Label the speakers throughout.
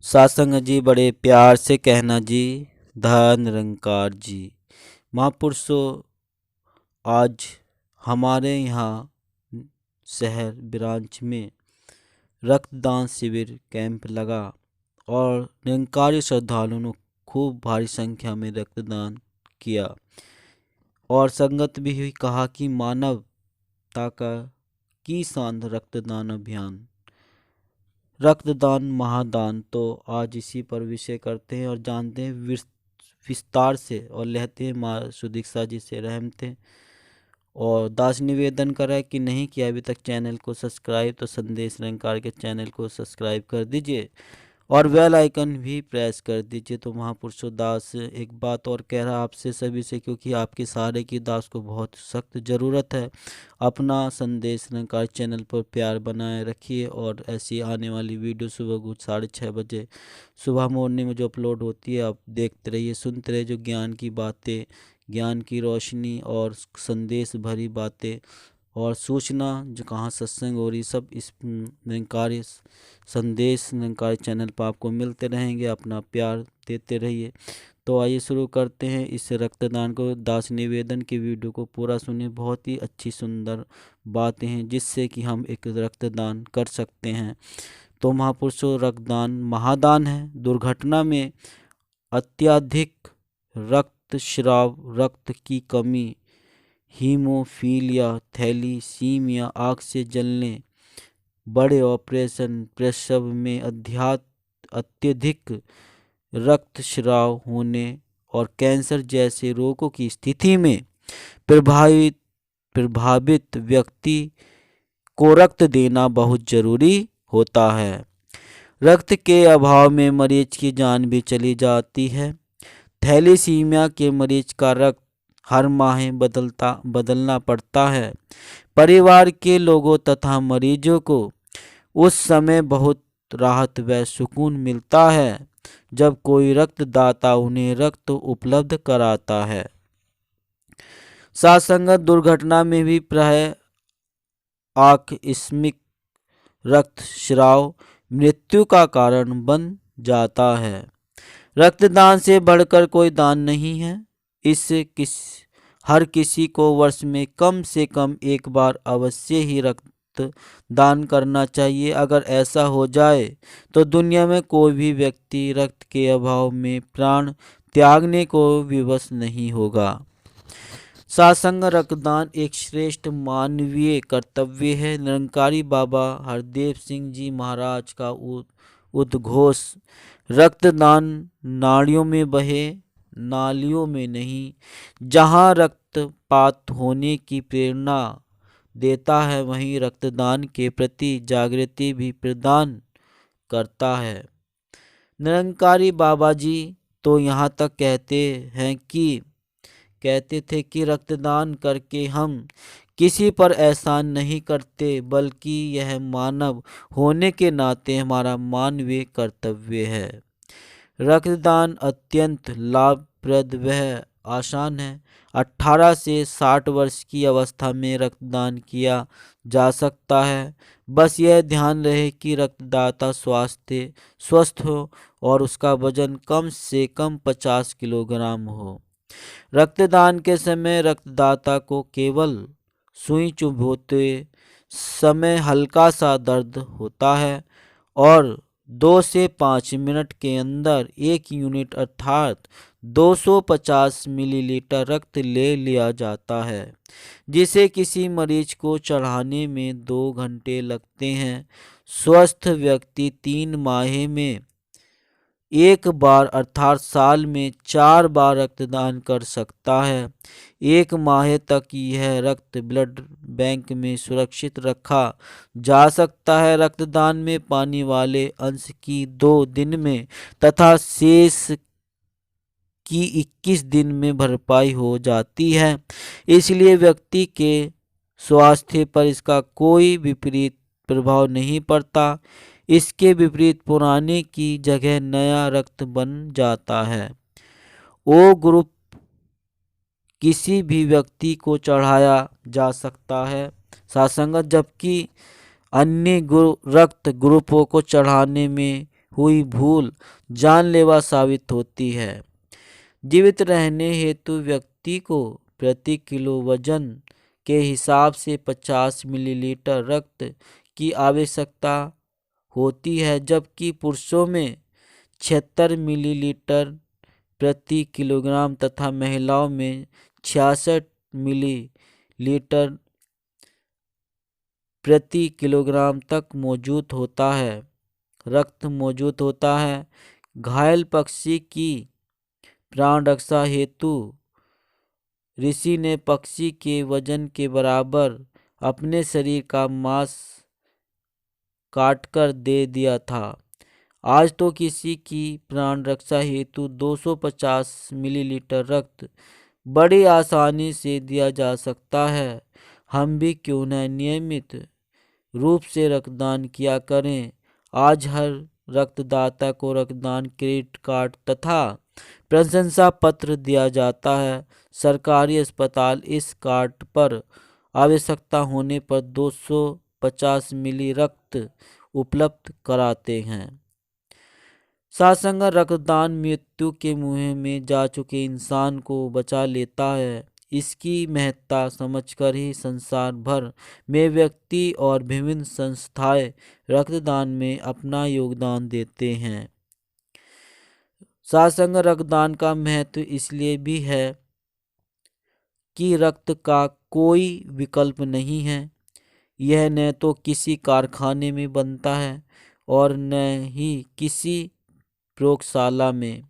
Speaker 1: सासंग जी बड़े प्यार से कहना जी, धन निरंकार जी। महापुरुषों, आज हमारे यहाँ शहर बिरांच में रक्तदान शिविर कैंप लगा और निरंकारी श्रद्धालुओं ने खूब भारी संख्या में रक्तदान किया और संगत भी हुई। कहा कि मानवता का की शान रक्तदान अभियान, रक्तदान महादान। तो आज इसी पर विषय करते हैं और जानते हैं विस्तार से और लेते हैं माँ सुदीक्षा जी से रहमते और दास निवेदन करा कि नहीं किया अभी तक चैनल को सब्सक्राइब तो संदेश निरंकार के चैनल को सब्सक्राइब कर दीजिए और बेल आइकन भी प्रेस कर दीजिए। तो महापुरुषों, दास एक बात और कह रहा आपसे सभी से, क्योंकि आपके सहारे की दास को बहुत सख्त ज़रूरत है। अपना संदेश निरंकार चैनल पर प्यार बनाए रखिए और ऐसी आने वाली वीडियो सुबह कुछ 6:30 बजे सुबह मॉर्निंग में जो अपलोड होती है आप देखते रहिए, सुनते रहिए। जो ज्ञान की बातें, ज्ञान की रोशनी और संदेश भरी बातें और सूचना जो कहाँ सत्संग हो रही, सब इस निरंकारी संदेश निरंकारी चैनल पर आपको मिलते रहेंगे। अपना प्यार देते रहिए। तो आइए शुरू करते हैं इस रक्तदान को। दास निवेदन की वीडियो को पूरा सुनिए, बहुत ही अच्छी सुंदर बातें हैं जिससे कि हम एक रक्तदान कर सकते हैं। तो महापुरुषों, रक्तदान महादान है। दुर्घटना में अत्यधिक रक्तस्राव, रक्त की कमी, हीमोफीलिया, थैलीसीमिया, आँख से जलने, बड़े ऑपरेशन, प्रसव में अत्यधिक रक्तस्राव होने और कैंसर जैसे रोगों की स्थिति में प्रभावित व्यक्ति को रक्त देना बहुत जरूरी होता है। रक्त के अभाव में मरीज की जान भी चली जाती है। थैलीसीमिया के मरीज का रक्त हर माह बदलना पड़ता है। परिवार के लोगों तथा मरीजों को उस समय बहुत राहत व सुकून मिलता है जब कोई रक्तदाता उन्हें रक्त उपलब्ध कराता है। साथ संगत दुर्घटना में भी प्राय आकस्मिक रक्तस्राव मृत्यु का कारण बन जाता है। रक्तदान से बढ़कर कोई दान नहीं है। हर किसी को वर्ष में कम से कम एक बार अवश्य ही रक्त दान करना चाहिए। अगर ऐसा हो जाए तो दुनिया में कोई भी व्यक्ति रक्त के अभाव में प्राण त्यागने को विवश नहीं होगा। सासंग रक्तदान एक श्रेष्ठ मानवीय कर्तव्य है। निरंकारी बाबा हरदेव सिंह जी महाराज का उद्घोष, रक्तदान नाड़ियों में बहे, नालियों में नहीं। जहाँ रक्तपात होने की प्रेरणा देता है वहीं रक्तदान के प्रति जागृति भी प्रदान करता है। निरंकारी बाबा जी तो यहाँ तक कहते थे कि रक्तदान करके हम किसी पर एहसान नहीं करते, बल्कि यह मानव होने के नाते हमारा मानवीय कर्तव्य है। रक्तदान अत्यंत लाभप्रद व आसान है। 18 से 60 वर्ष की अवस्था में रक्तदान किया जा सकता है। बस यह ध्यान रहे कि रक्तदाता स्वस्थ हो और उसका वजन कम से कम 50 किलोग्राम हो। रक्तदान के समय रक्तदाता को केवल सुई चुभोते समय हल्का सा दर्द होता है और 2 से 5 मिनट के अंदर 1 यूनिट अर्थात 250 मिलीलीटर रक्त ले लिया जाता है, जिसे किसी मरीज को चढ़ाने में 2 घंटे लगते हैं। स्वस्थ व्यक्ति 3 माह में 1 बार अर्थात साल में 4 बार रक्तदान कर सकता है। 1 माह तक यह रक्त ब्लड बैंक में सुरक्षित रखा जा सकता है। रक्तदान में पानी वाले अंश की 2 दिन में तथा शेष की 21 दिन में भरपाई हो जाती है, इसलिए व्यक्ति के स्वास्थ्य पर इसका कोई विपरीत प्रभाव नहीं पड़ता। इसके विपरीत पुराने की जगह नया रक्त बन जाता है। ओ ग्रुप किसी भी व्यक्ति को चढ़ाया जा सकता है सासंगत, जबकि अन्य रक्त ग्रुपों को चढ़ाने में हुई भूल जानलेवा साबित होती है। जीवित रहने हेतु व्यक्ति को प्रति किलो वजन के हिसाब से 50 मिलीलीटर रक्त की आवश्यकता होती है, जबकि पुरुषों में 76 मिलीलीटर प्रति किलोग्राम तथा महिलाओं में 66 मिलीलीटर प्रति किलोग्राम तक रक्त मौजूद होता है। घायल पक्षी की प्राण रक्षा हेतु ऋषि ने पक्षी के वजन के बराबर अपने शरीर का मांस काटकर दे दिया था। आज तो किसी की प्राण रक्षा हेतु 250 मिलीलीटर रक्त बड़ी आसानी से दिया जा सकता है। हम भी क्यों न नियमित रूप से रक्तदान किया करें। आज हर रक्तदाता को रक्तदान क्रेडिट कार्ड तथा प्रशंसा पत्र दिया जाता है। सरकारी अस्पताल इस कार्ड पर आवश्यकता होने पर 250 मिली रक्त उपलब्ध कराते हैं। सत्संग रक्तदान मृत्यु के मुंह में जा चुके इंसान को बचा लेता है। इसकी महत्ता समझकर ही संसार भर में व्यक्ति और विभिन्न संस्थाएं रक्तदान में अपना योगदान देते हैं। सत्संग रक्तदान का महत्व इसलिए भी है कि रक्त का कोई विकल्प नहीं है। यह न तो किसी कारखाने में बनता है और न ही किसी प्रयोगशाला में।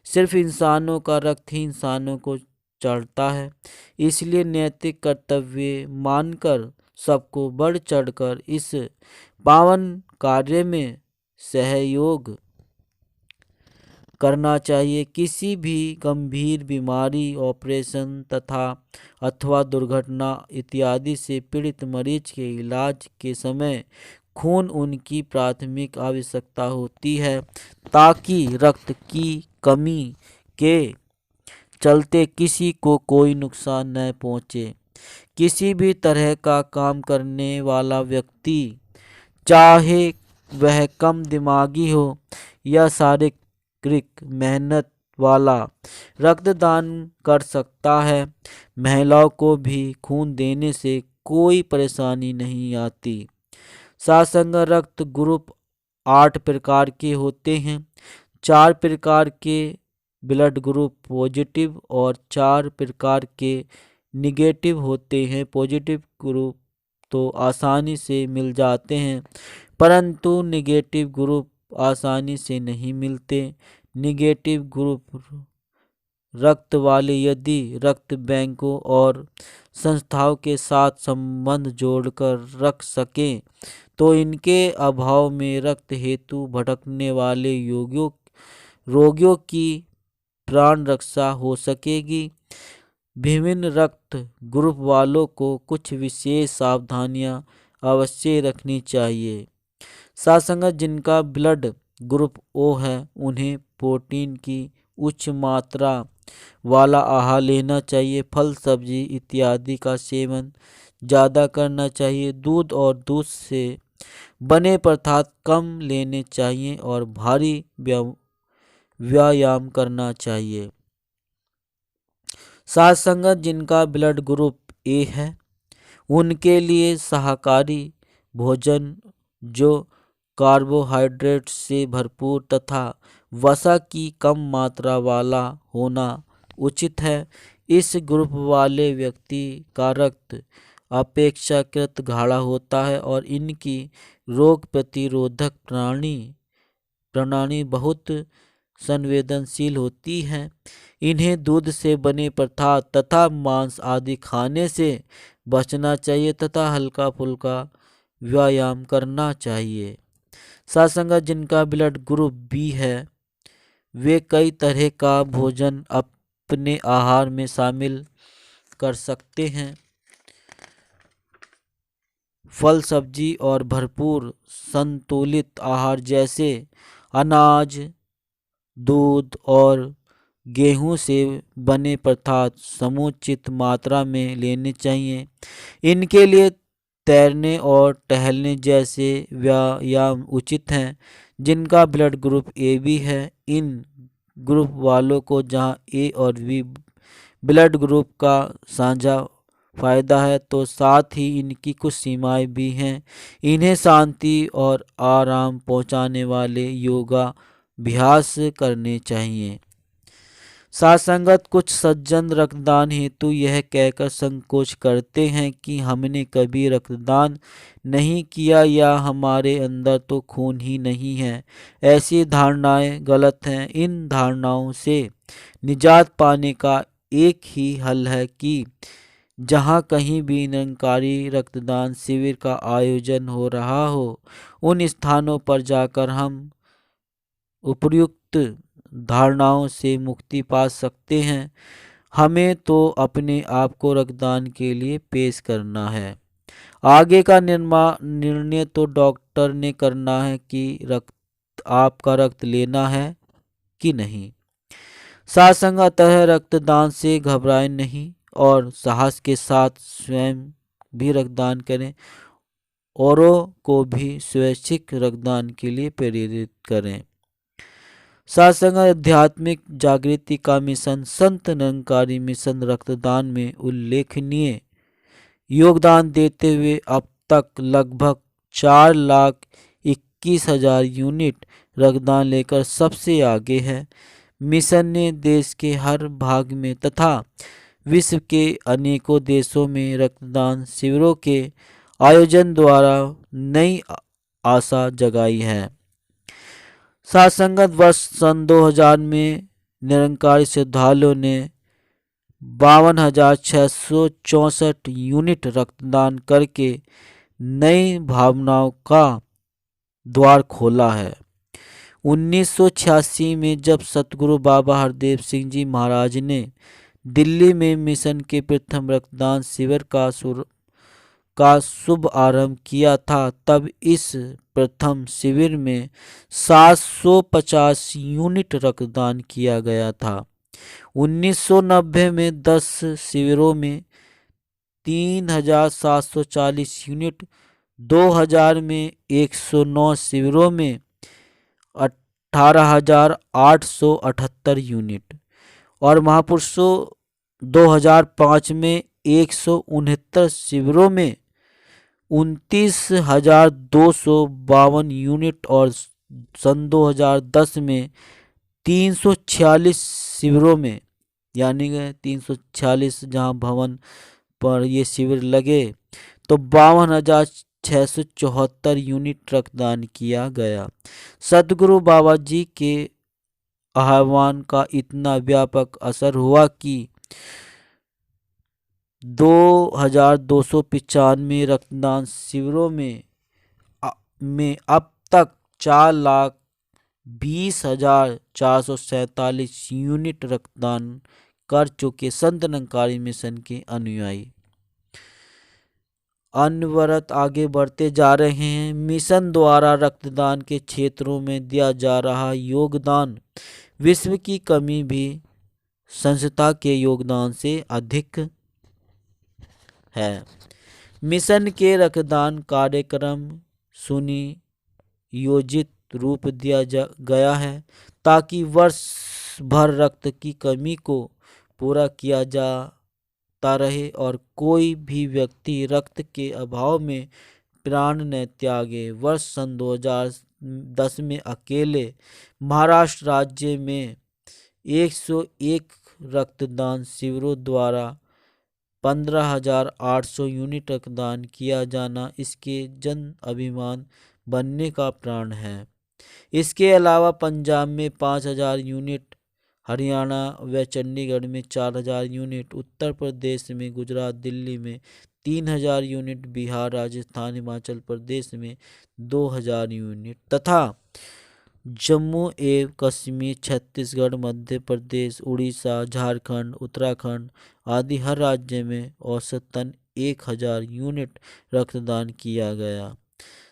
Speaker 1: सिर्फ इंसानों का रक्त ही इंसानों को चढ़ता है। इसलिए नैतिक कर्तव्य मानकर सबको बढ़ चढ़कर इस पावन कार्य में सहयोग करना चाहिए। किसी भी गंभीर बीमारी, ऑपरेशन तथा अथवा दुर्घटना इत्यादि से पीड़ित मरीज के इलाज के समय खून उनकी प्राथमिक आवश्यकता होती है, ताकि रक्त की कमी के चलते किसी को कोई नुकसान न पहुंचे। किसी भी तरह का काम करने वाला व्यक्ति, चाहे वह कम दिमागी हो या शारीरिक मेहनत वाला, रक्तदान कर सकता है। महिलाओं को भी खून देने से कोई परेशानी नहीं आती। सत्संग रक्त ग्रुप 8 प्रकार के होते हैं। 4 प्रकार के ब्लड ग्रुप पॉजिटिव और 4 प्रकार के निगेटिव होते हैं। पॉजिटिव ग्रुप तो आसानी से मिल जाते हैं, परंतु निगेटिव ग्रुप आसानी से नहीं मिलते। निगेटिव ग्रुप रक्त वाले यदि रक्त बैंकों और संस्थाओं के साथ संबंध जोड़कर रख सकें तो इनके अभाव में रक्त हेतु भटकने वाले रोगियों की प्राण रक्षा हो सकेगी। विभिन्न रक्त ग्रुप वालों को कुछ विशेष सावधानियां अवश्य रखनी चाहिए। सत्संग जिनका ब्लड ग्रुप ओ है, उन्हें प्रोटीन की उच्च मात्रा वाला आहार लेना चाहिए। फल, सब्जी इत्यादि का सेवन ज़्यादा करना चाहिए। दूध और दूध से बने पदार्थ कम लेने चाहिए और भारी व्यायाम करना चाहिए। सत्संग जिनका ब्लड ग्रुप ए है, उनके लिए शाकाहारी भोजन जो कार्बोहाइड्रेट से भरपूर तथा वसा की कम मात्रा वाला होना उचित है। इस ग्रुप वाले व्यक्ति का रक्त अपेक्षाकृत गाढ़ा होता है और इनकी रोग प्रतिरोधक प्रणाली बहुत संवेदनशील होती है। इन्हें दूध से बने पदार्थ तथा मांस आदि खाने से बचना चाहिए तथा हल्का फुल्का व्यायाम करना चाहिए। सत्संग जिनका ब्लड ग्रुप बी है, वे कई तरह का भोजन अपने आहार में शामिल कर सकते हैं। फल, सब्जी और भरपूर संतुलित आहार जैसे अनाज, दूध और गेहूं से बने पदार्थ समुचित मात्रा में लेने चाहिए। इनके लिए तैरने और टहलने जैसे व्यायाम उचित हैं। जिनका ब्लड ग्रुप ए बी है, इन ग्रुप वालों को जहां ए और बी ब्लड ग्रुप का साझा फायदा है, तो साथ ही इनकी कुछ सीमाएं भी हैं। इन्हें शांति और आराम पहुंचाने वाले योगाभ्यास करने चाहिए। सासंगत कुछ सज्जन रक्तदान हेतु यह कहकर संकोच करते हैं कि हमने कभी रक्तदान नहीं किया या हमारे अंदर तो खून ही नहीं है। ऐसी धारणाएं गलत हैं। इन धारणाओं से निजात पाने का एक ही हल है कि जहाँ कहीं भी निरंकारी रक्तदान शिविर का आयोजन हो रहा हो, उन स्थानों पर जाकर हम उपर्युक्त धारणाओं से मुक्ति पा सकते हैं। हमें तो अपने आप को रक्तदान के लिए पेश करना है। आगे का निर्णय तो डॉक्टर ने करना है कि आपका रक्त लेना है कि नहीं। सासंगतः रक्तदान से घबराएं नहीं और साहस के साथ स्वयं भी रक्तदान करें, औरों को भी स्वैच्छिक रक्तदान के लिए प्रेरित करें। सात्संग आध्यात्मिक जागृति का मिशन संत निरंकारी मिशन रक्तदान में उल्लेखनीय योगदान देते हुए अब तक लगभग 4,21,000 यूनिट रक्तदान लेकर सबसे आगे है। मिशन ने देश के हर भाग में तथा विश्व के अनेकों देशों में रक्तदान शिविरों के आयोजन द्वारा नई आशा जगाई है। सासंगत वर्ष सन 2000 में निरंकारी श्रद्धालुओं ने 52,664 यूनिट रक्तदान करके नई भावनाओं का द्वार खोला है। 1986 में जब सतगुरु बाबा हरदेव सिंह जी महाराज ने दिल्ली में मिशन के प्रथम रक्तदान शिविर का शुभ आरंभ किया था, तब इस प्रथम शिविर में 750 यूनिट रक्तदान किया गया था। 1990 में 10 शिविरों में 3,740 यूनिट, 2000 में 109 शिविरों में 18,878 यूनिट और महापुरुषों 2005 में 169 शिविरों में 29,252 यूनिट और सन 2010 में 346 शिविरों में, यानी 346 जहां भवन पर ये शिविर लगे तो 52,674 यूनिट रक्तदान किया गया। सतगुरु बाबा जी के आह्वान का इतना व्यापक असर हुआ कि 2,295 रक्तदान शिविरों में अब तक 4,20,447 यूनिट रक्तदान कर चुके संत निरंकारी मिशन के अनुयायी अनवरत आगे बढ़ते जा रहे हैं। मिशन द्वारा रक्तदान के क्षेत्रों में दिया जा रहा योगदान विश्व की कमी भी संस्था के योगदान से अधिक है। मिशन के रक्तदान कार्यक्रम सुनियोजित रूप दिया गया है ताकि वर्ष भर रक्त की कमी को पूरा किया जाता रहे और कोई भी व्यक्ति रक्त के अभाव में प्राण न त्यागे। वर्ष सन 2010 में अकेले महाराष्ट्र राज्य में 101 रक्तदान शिविरों द्वारा 15,800 यूनिट रक्तदान किया जाना इसके जन अभिमान बनने का प्राण है। इसके अलावा पंजाब में 5,000 यूनिट, हरियाणा व चंडीगढ़ में 4,000 यूनिट, उत्तर प्रदेश में, गुजरात, दिल्ली में 3,000 यूनिट, बिहार, राजस्थान, हिमाचल प्रदेश में 2,000 यूनिट तथा जम्मू एवं कश्मीर, छत्तीसगढ़, मध्य प्रदेश, उड़ीसा, झारखंड, उत्तराखंड आदि हर राज्य में औसतन 1,000 यूनिट रक्तदान किया गया।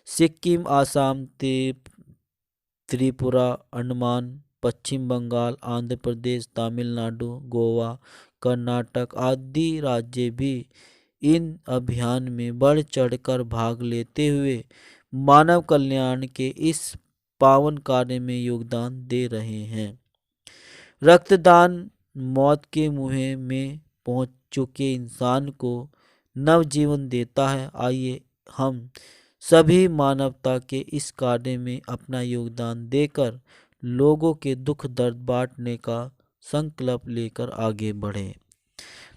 Speaker 1: सिक्किम, आसाम, त्रिपुरा, अंडमान, पश्चिम बंगाल, आंध्र प्रदेश, तमिलनाडु, गोवा, कर्नाटक आदि राज्य भी इन अभियान में बढ़ चढ़कर भाग लेते हुए मानव कल्याण के इस पावन कार्य में योगदान दे रहे हैं। रक्तदान मौत के मुँह में पहुंच चुके इंसान को नवजीवन देता है। आइए हम सभी मानवता के इस कार्य में अपना योगदान देकर लोगों के दुख दर्द बांटने का संकल्प लेकर आगे बढ़ें।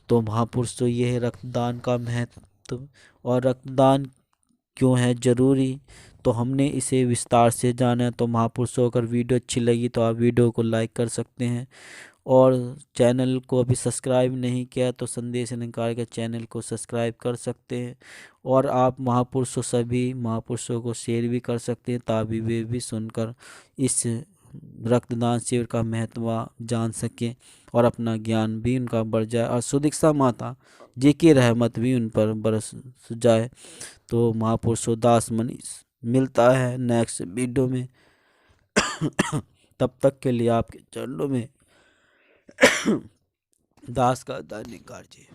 Speaker 1: तो महापुरुषों, यह है रक्तदान का महत्व और रक्तदान क्यों है जरूरी, तो हमने इसे विस्तार से जाना। तो महापुरुषों, अगर वीडियो अच्छी लगी तो आप वीडियो को लाइक कर सकते हैं और चैनल को अभी सब्सक्राइब नहीं किया तो संदेश निकाल के चैनल को सब्सक्राइब कर सकते हैं। और आप महापुरुषों, सभी महापुरुषों को शेयर भी कर सकते हैं ताकि वे भी सुनकर इस रक्तदान शिविर का महत्व जान सकें और अपना ज्ञान भी उनका बढ़ जाए और सुदीक्षा माता जी की रहमत भी उन पर बरस जाए। तो महापुरुषों, दास मनीष मिलता है नेक्स्ट वीडियो में। तब तक के लिए आपके चरणों में दास का धन्यवाद जी।